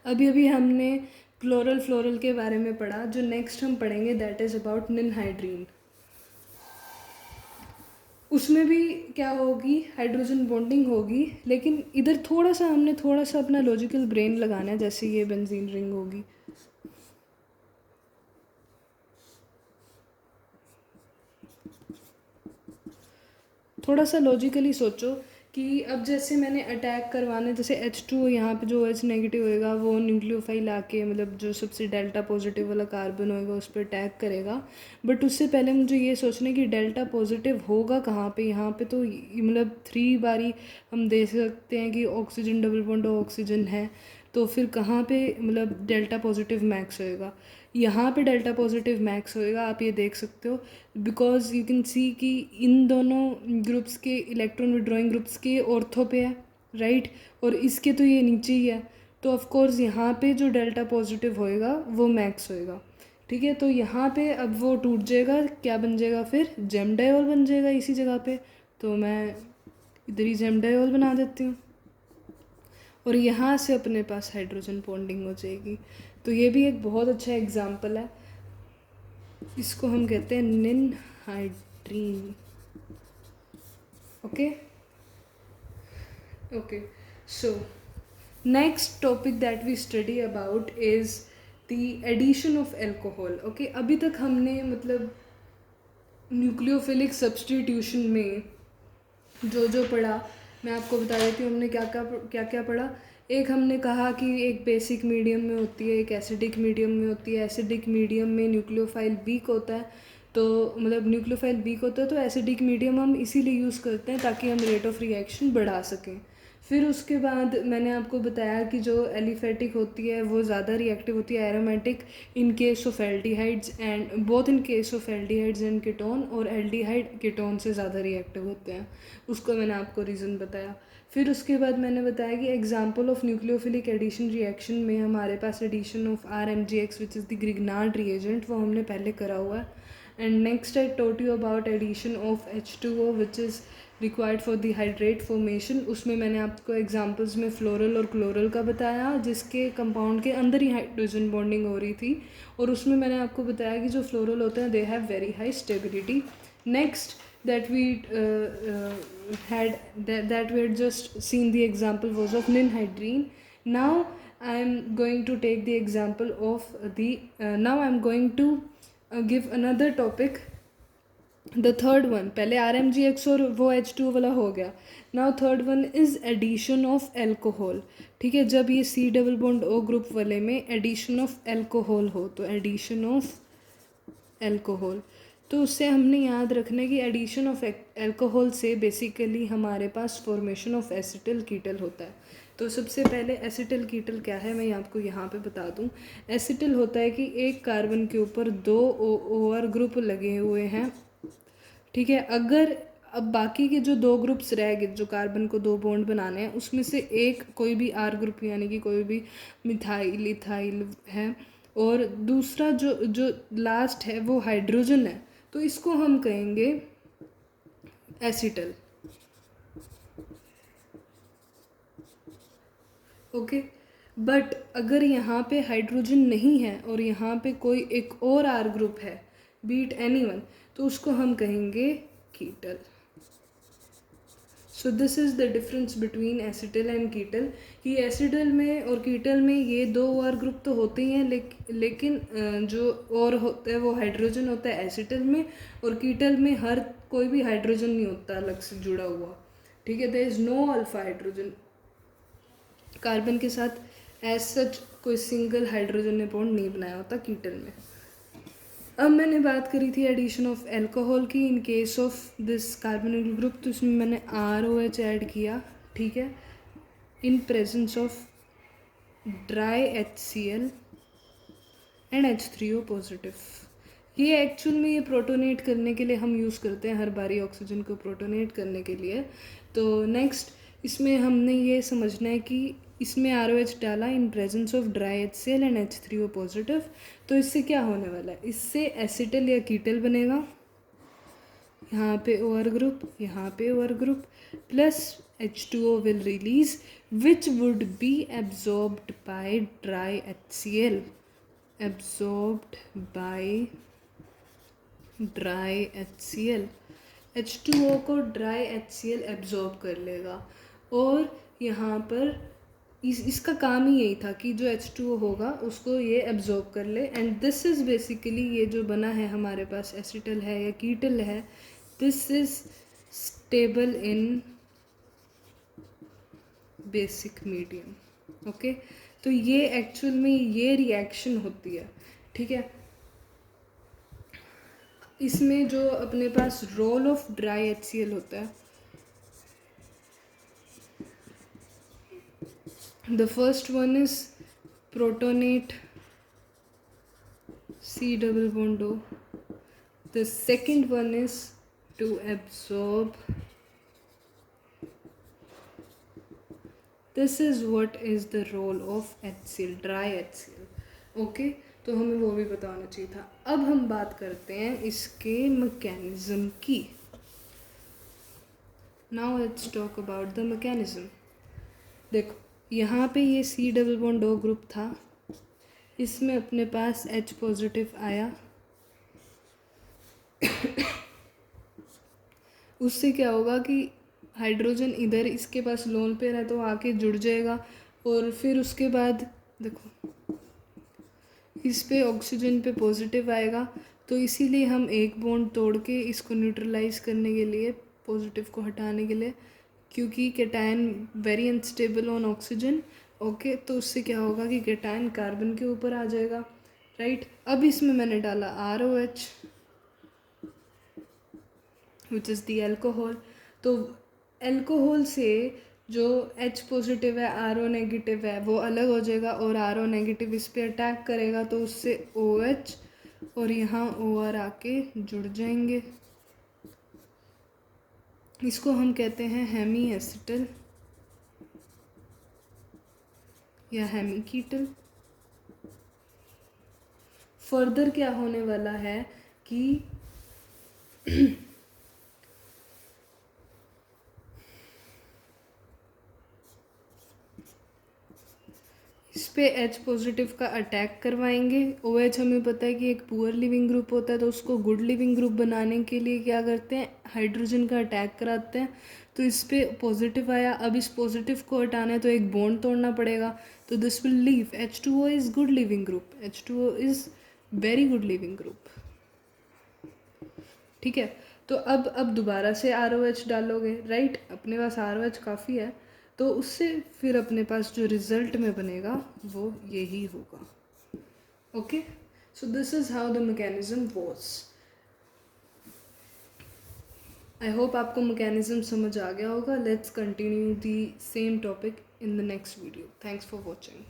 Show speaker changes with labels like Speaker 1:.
Speaker 1: अभी अभी हमने क्लोरल फ्लोरल के बारे में पढ़ा। जो नेक्स्ट हम पढ़ेंगे दैट इज़ अबाउट निनहाइड्रीन। उसमें भी क्या होगी, हाइड्रोजन बॉन्डिंग होगी, लेकिन इधर थोड़ा सा हमने थोड़ा सा अपना लॉजिकल ब्रेन लगाना है। जैसे ये बेंजीन रिंग होगी, थोड़ा सा लॉजिकली सोचो कि अब जैसे मैंने अटैक करवाना, जैसे H2 यहाँ पे जो H नेगेटिव होएगा वो न्यूक्लियोफाइल आके मतलब जो सबसे डेल्टा पॉजिटिव वाला कार्बन होएगा उस पर अटैक करेगा। बट उससे पहले मुझे ये सोचना है कि डेल्टा पॉजिटिव होगा कहाँ पे। यहाँ पे तो मतलब 3 बारी हम देख सकते हैं कि ऑक्सीजन डबल बॉन्ड ऑक्सीजन है, तो फिर कहाँ पे मतलब डेल्टा पॉजिटिव मैक्स होएगा। यहाँ पे डेल्टा पॉजिटिव मैक्स होएगा, आप ये देख सकते हो, बिकॉज यू कैन सी कि इन दोनों ग्रुप्स के इलेक्ट्रॉन विड्रॉइंग ग्रुप्स के ऑर्थो पे है, राइट, और इसके तो ये नीचे ही है। तो ऑफ कोर्स यहाँ पे जो डेल्टा पॉजिटिव होएगा वो मैक्स होएगा, ठीक है। तो यहाँ पे अब वो टूट जाएगा, क्या बन जाएगा फिर, जेम डायोल बन जाएगा इसी जगह पे। तो मैं इधर ही जेम डायोल बना देती हूँ और यहाँ से अपने पास हाइड्रोजन बॉन्डिंग हो जाएगी। तो ये भी एक बहुत अच्छा एग्जाम्पल है, इसको हम कहते हैं ninhydrin. Okay okay, so next topic that we study about is the addition of alcohol. Okay, अभी तक हमने मतलब न्यूक्लियोफिलिक सब्सटीट्यूशन में जो जो पढ़ा मैं आपको बता देती हूँ। हमने क्या क्या पढ़ा। एक हमने कहा कि एक बेसिक मीडियम में होती है, एक एसिडिक मीडियम में होती है। एसिडिक मीडियम में न्यूक्लियोफाइल वीक होता है, तो मतलब न्यूक्लियोफाइल वीक होता है तो एसिडिक मीडियम हम इसीलिए यूज़ करते हैं ताकि हम रेट ऑफ रिएक्शन बढ़ा सकें। फिर उसके बाद मैंने आपको बताया कि जो एलिफेटिक होती है वो ज़्यादा रिएक्टिव होती है, aromatic in case of aldehydes and both in case of aldehydes and ketone, और एल्डिहाइड कीटोन से ज़्यादा रिएक्टिव होते हैं। उसको मैंने आपको रीज़न बताया। फिर उसके बाद मैंने बताया कि example of nucleophilic addition reaction में हमारे पास addition of RMgX which is the Grignard reagent, वो हमने पहले करा हुआ है। And next I taught you about addition of H2O which is required for the hydrate formation. उसमें मैंने आपको एग्जांपल्स में फ्लोरल और क्लोरल का बताया, जिसके कंपाउंड के अंदर ही हाइड्रोजन बॉन्डिंग हो रही थी। और उसमें मैंने आपको बताया कि जो फ्लोरल होते हैं they have very high stability. Next that we had just seen the example was of ninhydrine. Now I am going to take the example of the now I am going to give another topic, the third one. पहले RMgX और वो H2 वाला हो गया। Now third one is addition of alcohol, ठीक है। जब ये C double bond O group वाले में एडिशन ऑफ एल्कोहल हो, तो एडिशन ऑफ एल्कोहल, तो उससे हमने याद रखना है कि एडिशन ऑफ एल्कोहल से बेसिकली हमारे पास फॉर्मेशन ऑफ एसिटिल कीटल होता है। तो सबसे पहले एसिटिल कीटल क्या है मैं आपको यहाँ पे बता दूँ। एसिटिल होता है कि एक कार्बन के ऊपर 2 OR ग्रुप लगे हुए हैं, ठीक है। अगर अब बाकी के जो 2 ग्रुप्स रह गए, जो कार्बन को 2 बॉन्ड बनाने हैं, उसमें से एक कोई भी R ग्रुप यानी कि कोई भी मिथाइल इथाइल है, और दूसरा जो जो लास्ट है वो हाइड्रोजन है, तो इसको हम कहेंगे एसिटल। ओके, बट अगर यहाँ पे हाइड्रोजन नहीं है और यहाँ पे कोई एक और R ग्रुप है, बीट एनीवन, तो उसको हम कहेंगे ketal. So this is the difference between acetal and ketal, कि एसिटल में और कीटल में ये 2 OR ग्रुप तो होते ही हैं, लेकिन जो और होता है वो हाइड्रोजन होता है एसिटल में, और कीटल में हर कोई भी हाइड्रोजन नहीं होता अलग से जुड़ा हुआ, ठीक है। There is no alpha hydrogen carbon के साथ, एज सच कोई सिंगल हाइड्रोजन ने बॉन्ड नहीं बनाया होता कीटल में। अब मैंने बात करी थी एडिशन ऑफ एल्कोहल की in case of this carbonyl group, तो इसमें मैंने ROH ऐड किया, ठीक है, in presence of dry HCl and H3O positive. ये एक्चुअल में ये प्रोटोनेट करने के लिए हम यूज़ करते हैं हर बारी ऑक्सीजन को प्रोटोनेट करने के लिए। तो नेक्स्ट इसमें हमने ये समझना है कि इसमें ROH डाला in presence of dry HCl and H3O positive, तो इससे क्या होने वाला है, इससे एसिटल या कीटल बनेगा। यहाँ पे OR ग्रुप, यहाँ पे OR group, plus H2O will release which would be absorbed by dry HCl, absorbed by dry HCl। H2O को ड्राई HCl एब्जॉर्ब कर लेगा, और यहाँ पर इसका काम ही यही था कि जो H2O होगा उसको ये एब्जॉर्ब कर ले। एंड दिस इज़ बेसिकली, ये जो बना है हमारे पास एसिटल है या कीटल है, this is stable in basic medium. Okay, तो ये एक्चुअल में ये रिएक्शन होती है, ठीक है। इसमें जो अपने पास रोल ऑफ ड्राई HCl होता है, the first one is protonate C double bond O, the second one is to absorb, this is what is the role of HCl, dry HCl। Okay, तो हमें वो भी पता होना चाहिए था। अब हम बात करते हैं इसके मैकेनिज्म की। Now let's talk about the mechanism. देखो, यहाँ पे ये C double bond O group था, इसमें अपने पास H पॉजिटिव आया, उससे क्या होगा कि हाइड्रोजन इधर इसके पास लोन पेयर है तो आके जुड़ जाएगा, और फिर उसके बाद देखो इस पे ऑक्सीजन पे पॉजिटिव आएगा, तो इसीलिए हम एक बॉन्ड तोड़ के इसको न्यूट्रलाइज करने के लिए, पॉजिटिव को हटाने के लिए, क्योंकि cation very unstable on oxygen. Okay, तो उससे क्या होगा कि कैटायन कार्बन के ऊपर आ जाएगा, राइट। अब इसमें मैंने डाला ROH which is the alcohol. तो एल्कोहल से जो H पॉजिटिव है, RO नेगेटिव है, वो अलग हो जाएगा, और RO नेगेटिव इस पे अटैक करेगा, तो उससे OH और यहाँ OR आके जुड़ जाएंगे। इसको हम कहते हैं हेमी एसिटल या हेमी कीटल। फर्दर क्या होने वाला है कि इस पे H पॉजिटिव का अटैक करवाएंगे। OH हमें पता है कि एक पुअर लिविंग ग्रुप होता है, तो उसको गुड लिविंग ग्रुप बनाने के लिए क्या करते हैं, हाइड्रोजन का अटैक कराते हैं। तो इस पे पॉजिटिव आया, अब इस पॉजिटिव को हटाना है तो एक बॉन्ड तोड़ना पड़ेगा, तो this will leave H2O is good leaving group, H2O is very good leaving group, ठीक है। तो अब दोबारा से ROH डालोगे, राइट, अपने पास ROH काफ़ी है, तो उससे फिर अपने पास जो रिज़ल्ट में बनेगा वो यही होगा। Okay, so this is how the mechanism was. I hope आपको मैकेनिज्म समझ आ गया होगा। Let's continue the same topic in the next video. Thanks for watching.